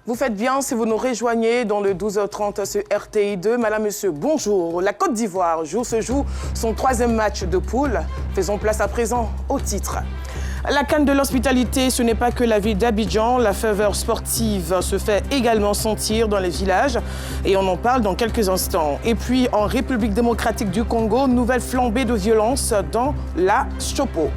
Vous faites bien si vous nous rejoignez dans le 12h30 sur RTI2. Madame, Monsieur, bonjour. La Côte d'Ivoire se joue son 3e match de poule. Faisons place à présent au titre. La canne de l'hospitalité, ce n'est pas que la ville d'Abidjan. La faveur sportive se fait également sentir dans les villages et on en parle dans quelques instants. Et puis, en République démocratique du Congo, nouvelle flambée de violence dans la Chopo.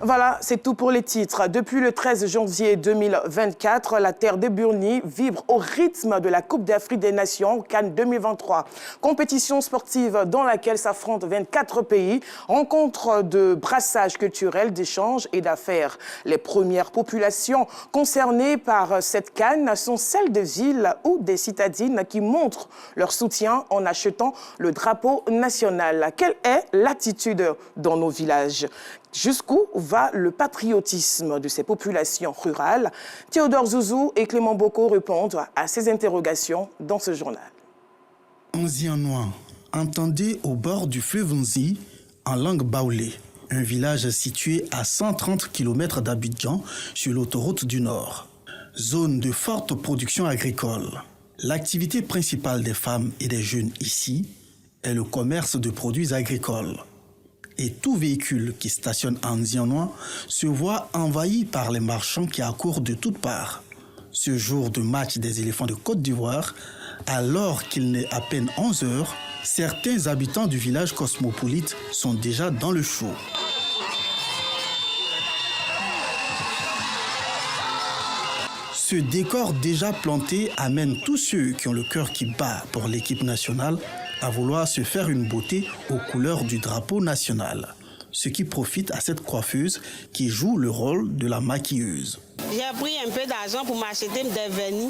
Voilà, c'est tout pour les titres. Depuis le 13 janvier 2024, la terre de Burni vibre au rythme de la Coupe d'Afrique des Nations, Cannes 2023. Compétition sportive dans laquelle s'affrontent 24 pays, rencontre de brassage culturel, d'échanges et d'affaires. Les premières populations concernées par cette Cannes sont celles de villes ou des citadines qui montrent leur soutien en achetant le drapeau national. Quelle est l'attitude dans nos villages ? Jusqu'où va le patriotisme de ces populations rurales? Théodore Zouzou et Clément Boko répondent à ces interrogations dans ce journal. Nzianois, entendez au bord du fleuve Nzi, en langue baoulé, un village situé à 130 km d'Abidjan sur l'autoroute du Nord. Zone de forte production agricole. L'activité principale des femmes et des jeunes ici est le commerce de produits agricoles. Et tout véhicule qui stationne en Nzianois se voit envahi par les marchands qui accourent de toutes parts. Ce jour de match des éléphants de Côte d'Ivoire, alors qu'il n'est à peine 11 heures, certains habitants du village cosmopolite sont déjà dans le show. Ce décor déjà planté amène tous ceux qui ont le cœur qui bat pour l'équipe nationale à vouloir se faire une beauté aux couleurs du drapeau national. Ce qui profite à cette coiffeuse qui joue le rôle de la maquilleuse. J'ai pris un peu d'argent pour m'acheter des vernis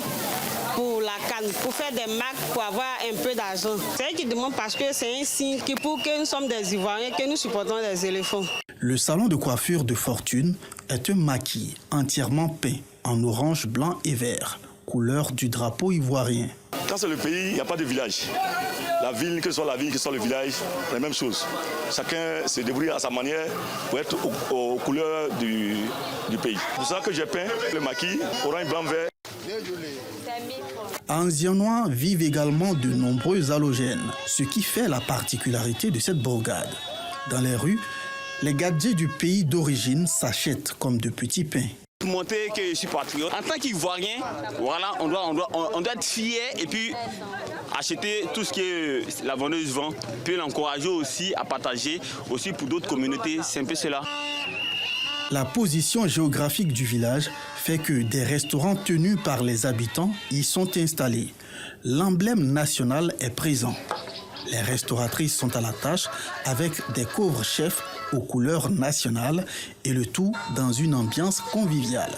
pour la canne, pour faire des marques, pour avoir un peu d'argent. C'est eux qui demandent parce que c'est un signe qui prouve que nous sommes des Ivoiriens, que nous supportons les éléphants. Le salon de coiffure de Fortune est un maquis entièrement peint en orange, blanc et vert, couleur du drapeau ivoirien. Quand c'est le pays, il n'y a pas de village. La ville, que ce soit la ville, que ce soit le village, c'est la même chose. Chacun se débrouille à sa manière pour être aux couleurs du pays. C'est pour ça que j'ai peint le maquis, orange, blanc, vert. En Nzianois vivent également de nombreux halogènes, ce qui fait la particularité de cette bourgade. Dans les rues, les gadgets du pays d'origine s'achètent comme de petits pains. Montrer que je suis patriote. En tant qu'Ivoirien, voilà, on doit être fier et puis acheter tout ce que la vendeuse vend, puis l'encourager aussi à partager aussi pour d'autres communautés. C'est un peu cela. La position géographique du village fait que des restaurants tenus par les habitants y sont installés. L'emblème national est présent. Les restauratrices sont à la tâche avec des couvre-chefs aux couleurs nationales et le tout dans une ambiance conviviale.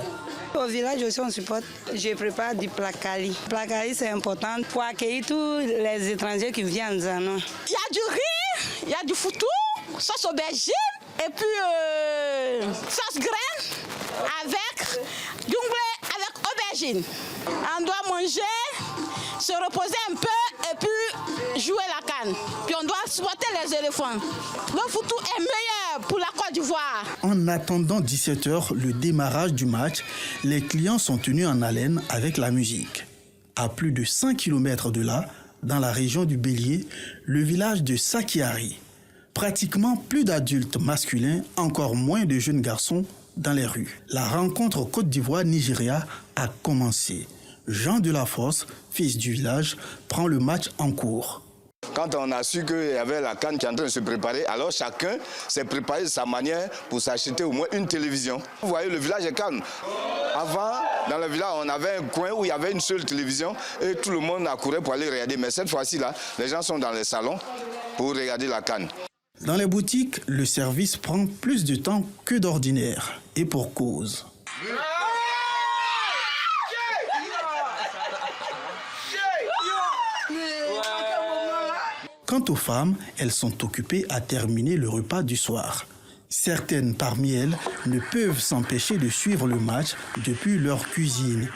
Au village aussi, on supporte. Je prépare du placari. Placari, c'est important pour accueillir tous les étrangers qui viennent en Nzianois. Il y a du riz, il y a du foutou, sauce aubergine et puis sauce graine avec du blé avec aubergine. On doit manger, se reposer un peu et puis jouer la canne. Puis on doit supporter les éléphants. Le foutou est meilleur pour la Côte d'Ivoire. En attendant 17h, le démarrage du match, les clients sont tenus en haleine avec la musique. À plus de 5 km de là, dans la région du Bélier, le village de Sakiari. Pratiquement plus d'adultes masculins, encore moins de jeunes garçons dans les rues. La rencontre Côte d'Ivoire-Nigeria a commencé. Jean Delafosse, fils du village, prend le match en cours. Quand on a su qu'il y avait la canne qui est en train de se préparer, alors chacun s'est préparé de sa manière pour s'acheter au moins une télévision. Vous voyez, le village est calme. Avant, dans le village, on avait un coin où il y avait une seule télévision et tout le monde accourait pour aller regarder. Mais cette fois-ci, là, les gens sont dans les salons pour regarder la canne. Dans les boutiques, le service prend plus de temps que d'ordinaire. Et pour cause. Quant aux femmes, elles sont occupées à terminer le repas du soir. Certaines parmi elles ne peuvent s'empêcher de suivre le match depuis leur cuisine.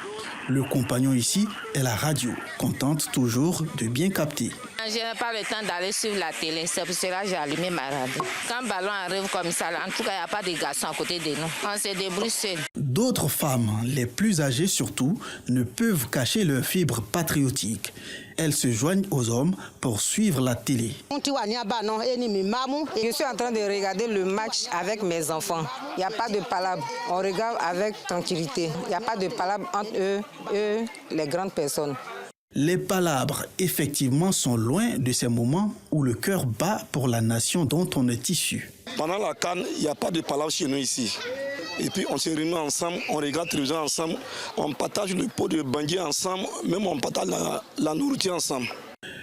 Le compagnon ici est la radio, contente toujours de bien capter. Je n'ai pas le temps d'aller suivre la télé, c'est pour cela que j'ai allumé ma radio. Quand le ballon arrive comme ça, en tout cas, il n'y a pas de garçons à côté de nous. On se débrouille seul. D'autres femmes, les plus âgées surtout, ne peuvent cacher leur fibre patriotique. Elles se joignent aux hommes pour suivre la télé. Je suis en train de regarder le match avec mes enfants. Il n'y a pas de palabre. On regarde avec tranquillité. Il n'y a pas de palabre entre eux, les grandes personnes. Les palabres, effectivement, sont loin de ces moments où le cœur bat pour la nation dont on est issu. Pendant la CAN, il n'y a pas de palabres chez nous ici. Et puis on se réunit ensemble, on regarde la télévision ensemble, on partage le pot de bandier ensemble, même on partage la nourriture ensemble.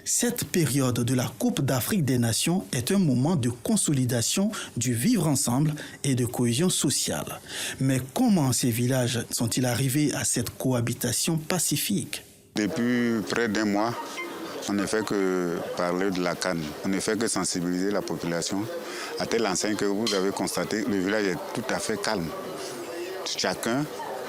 Cette période de la Coupe d'Afrique des Nations est un moment de consolidation du vivre ensemble et de cohésion sociale. Mais comment ces villages sont-ils arrivés à cette cohabitation pacifique? Depuis près d'un mois, on ne fait que parler de la CAN. On ne fait que sensibiliser la population à telle enseigne que vous avez constaté, le village est tout à fait calme. Chacun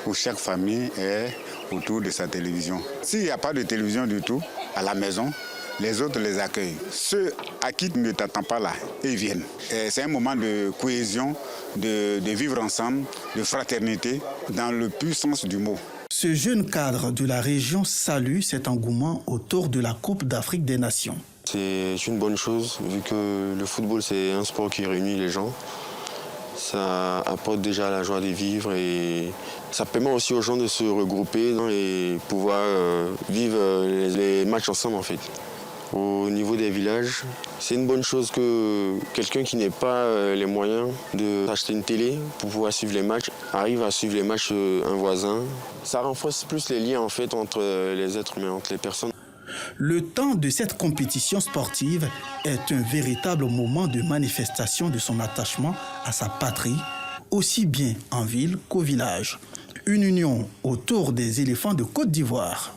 ou chaque famille est autour de sa télévision. S'il n'y a pas de télévision du tout à la maison, les autres les accueillent. Ceux à qui tu ne t'attends pas là, ils viennent. C'est un moment de cohésion, de vivre ensemble, de fraternité, dans le pur sens du mot. Ce jeune cadre de la région salue cet engouement autour de la Coupe d'Afrique des Nations. C'est une bonne chose, vu que le football, c'est un sport qui réunit les gens. Ça apporte déjà la joie de vivre et ça permet aussi aux gens de se regrouper et pouvoir vivre les matchs ensemble, en fait. Au niveau des villages, c'est une bonne chose que quelqu'un qui n'ait pas les moyens d'acheter une télé pour pouvoir suivre les matchs arrive à suivre les matchs un voisin. Ça renforce plus les liens en fait entre les êtres humains, entre les personnes. Le temps de cette compétition sportive est un véritable moment de manifestation de son attachement à sa patrie, aussi bien en ville qu'au village. Une union autour des éléphants de Côte d'Ivoire.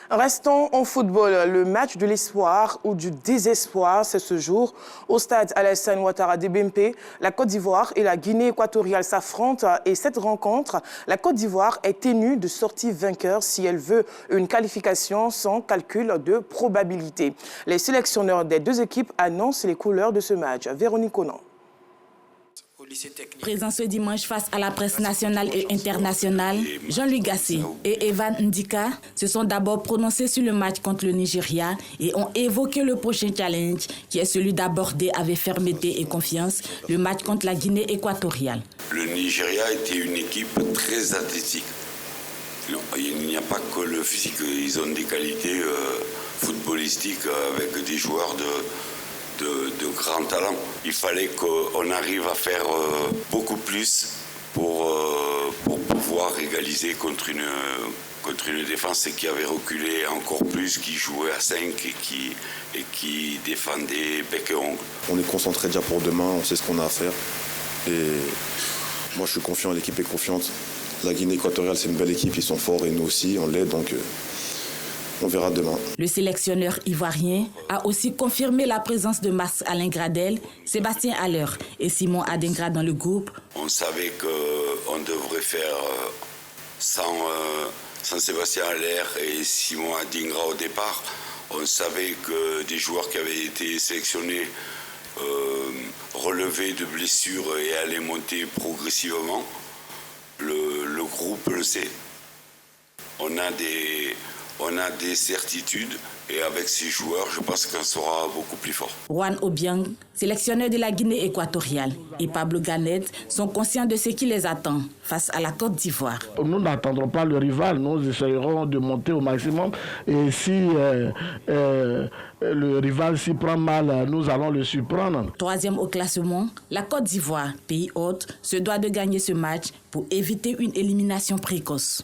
Restons en football. Le match de l'espoir ou du désespoir, c'est ce jour. Au stade Alassane Ouattara de Bempé, la Côte d'Ivoire et la Guinée équatoriale s'affrontent. Et cette rencontre, la Côte d'Ivoire est tenue de sortir vainqueur si elle veut une qualification sans calcul de probabilité. Les sélectionneurs des deux équipes annoncent les couleurs de ce match. Véronique Conan. Présent ce dimanche face à la presse nationale et internationale, Jean-Luc Gasset et Evan Ndika se sont d'abord prononcés sur le match contre le Nigeria et ont évoqué le prochain challenge qui est celui d'aborder avec fermeté et confiance le match contre la Guinée équatoriale. Le Nigeria était une équipe très athlétique. Il n'y a pas que le physique, ils ont des qualités footballistiques avec des joueurs de grand talent. Il fallait qu'on arrive à faire beaucoup plus pour pouvoir égaliser contre une défense qui avait reculé encore plus, qui jouait à 5 et qui défendait bec et ongle. On est concentré déjà pour demain, on sait ce qu'on a à faire. Et moi je suis confiant, l'équipe est confiante. La Guinée équatoriale c'est une belle équipe, ils sont forts et nous aussi, on l'est donc... On verra demain. Le sélectionneur ivoirien a aussi confirmé la présence de Marc-Alain Gradel, Sébastien Haller et Simon Adingra dans le groupe. On savait qu'on devrait faire sans Sébastien Haller et Simon Adingra au départ. On savait que des joueurs qui avaient été sélectionnés relevaient de blessures et allaient monter progressivement. Le groupe le sait. On a des certitudes et avec ces joueurs, je pense qu'on sera beaucoup plus fort. Juan Obiang, sélectionneur de la Guinée équatoriale, et Pablo Ganet sont conscients de ce qui les attend face à la Côte d'Ivoire. Nous n'attendrons pas le rival, nous essayerons de monter au maximum et si le rival s'y prend mal, nous allons le surprendre. Troisième au classement, la Côte d'Ivoire, pays hôte, se doit de gagner ce match pour éviter une élimination précoce.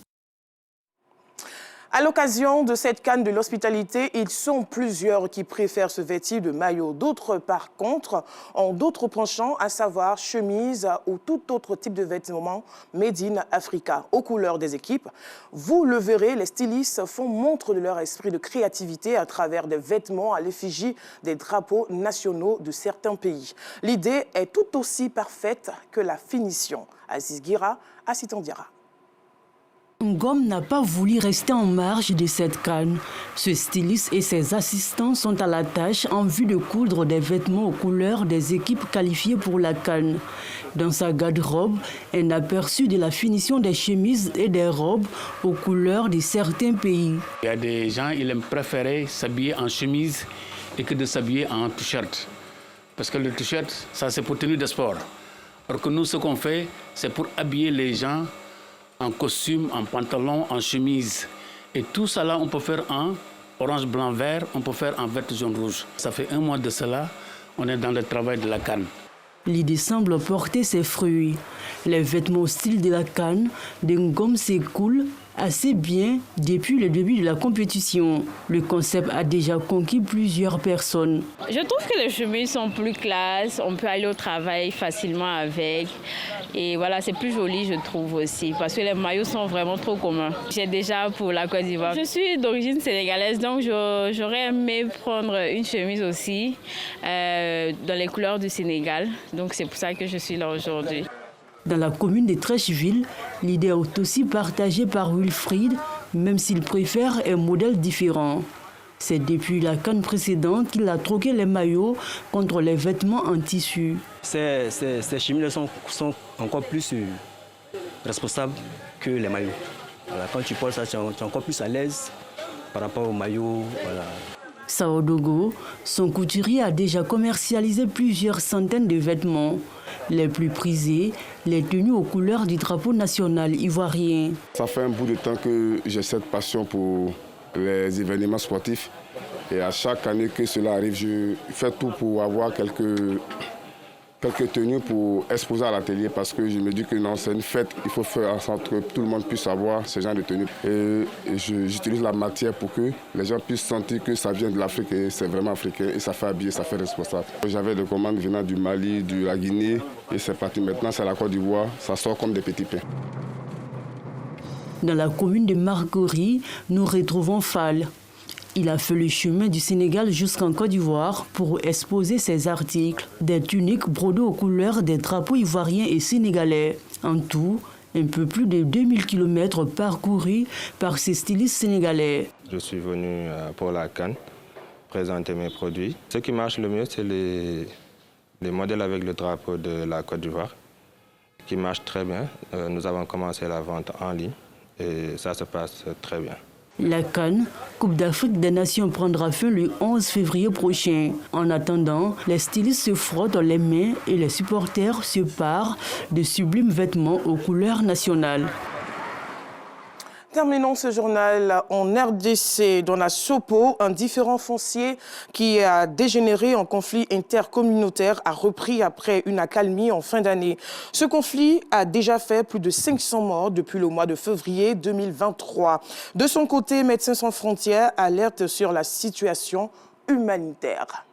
À l'occasion de cette canne de l'hospitalité, ils sont plusieurs qui préfèrent se vêtir de maillot. D'autres, par contre, ont d'autres penchants, à savoir chemise ou tout autre type de vêtements made in Africa, aux couleurs des équipes. Vous le verrez, les stylistes font montre de leur esprit de créativité à travers des vêtements à l'effigie des drapeaux nationaux de certains pays. L'idée est tout aussi parfaite que la finition. Aziz Guira, Assitandiara. Ngom n'a pas voulu rester en marge de cette canne. Ce styliste et ses assistants sont à la tâche en vue de coudre des vêtements aux couleurs des équipes qualifiées pour la canne. Dans sa garde-robe, un aperçu de la finition des chemises et des robes aux couleurs de certains pays. Il y a des gens, ils aiment préférer s'habiller en chemise et que de s'habiller en t-shirt. Parce que le t-shirt, ça c'est pour tenue de sport. Alors que nous, ce qu'on fait, c'est pour habiller les gens en costume, en pantalon, en chemise. Et tout ça là, on peut faire en orange, blanc, vert, on peut faire en vert, jaune, rouge. Ça fait un mois de cela, on est dans le travail de la CAN. L'idée semble porter ses fruits. Les vêtements au style de la CAN de Ngom s'écoulent assez bien depuis le début de la compétition. Le concept a déjà conquis plusieurs personnes. Je trouve que les chemises sont plus classe, on peut aller au travail facilement avec. Et voilà, c'est plus joli, je trouve aussi, parce que les maillots sont vraiment trop communs. J'ai déjà pour la Côte d'Ivoire. Je suis d'origine sénégalaise, donc j'aurais aimé prendre une chemise aussi dans les couleurs du Sénégal. Donc c'est pour ça que je suis là aujourd'hui. Dans la commune de Treichville, l'idée est aussi partagée par Wilfried, même s'il préfère un modèle différent. C'est depuis la CAN précédente qu'il a troqué les maillots contre les vêtements en tissu. Ces chemises sont encore plus responsables que les maillots. Voilà, quand tu portes ça, tu es encore plus à l'aise par rapport aux maillots. Voilà. Saodogo, son couturier a déjà commercialisé plusieurs centaines de vêtements. Les plus prisés, les tenues aux couleurs du drapeau national ivoirien. Ça fait un bout de temps que j'ai cette passion pour les événements sportifs. Et à chaque année que cela arrive, je fais tout pour avoir quelques tenues pour exposer à l'atelier parce que je me dis que non, c'est une fête, il faut faire en sorte que tout le monde puisse avoir ce genre de tenues. Et j'utilise la matière pour que les gens puissent sentir que ça vient de l'Afrique et c'est vraiment africain et ça fait habiller, ça fait responsable. J'avais des commandes venant du Mali, de la Guinée et c'est parti. Maintenant, c'est la Côte d'Ivoire, ça sort comme des petits pains. Dans la commune de Margory, nous retrouvons Fall. Il a fait le chemin du Sénégal jusqu'en Côte d'Ivoire pour exposer ses articles, des tuniques brodées aux couleurs des drapeaux ivoiriens et sénégalais. En tout, un peu plus de 2000 km parcourus par ces stylistes sénégalais. Je suis venu pour la CAN présenter mes produits. Ce qui marche le mieux, c'est les modèles avec le drapeau de la Côte d'Ivoire, qui marchent très bien. Nous avons commencé la vente en ligne et ça se passe très bien. La CAN, Coupe d'Afrique des Nations, prendra fin le 11 février prochain. En attendant, les stylistes se frottent les mains et les supporters se parent de sublimes vêtements aux couleurs nationales. Terminons ce journal en RDC, dans la Sopo, un différend foncier qui a dégénéré en conflit intercommunautaire a repris après une accalmie en fin d'année. Ce conflit a déjà fait plus de 500 morts depuis le mois de février 2023. De son côté, Médecins sans frontières alerte sur la situation humanitaire.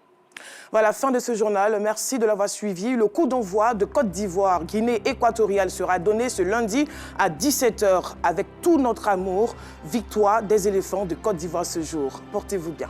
Voilà, fin de ce journal. Merci de l'avoir suivi. Le coup d'envoi de Côte d'Ivoire, Guinée équatoriale sera donné ce lundi à 17 h avec tout notre amour. Victoire des éléphants de Côte d'Ivoire ce jour. Portez-vous bien.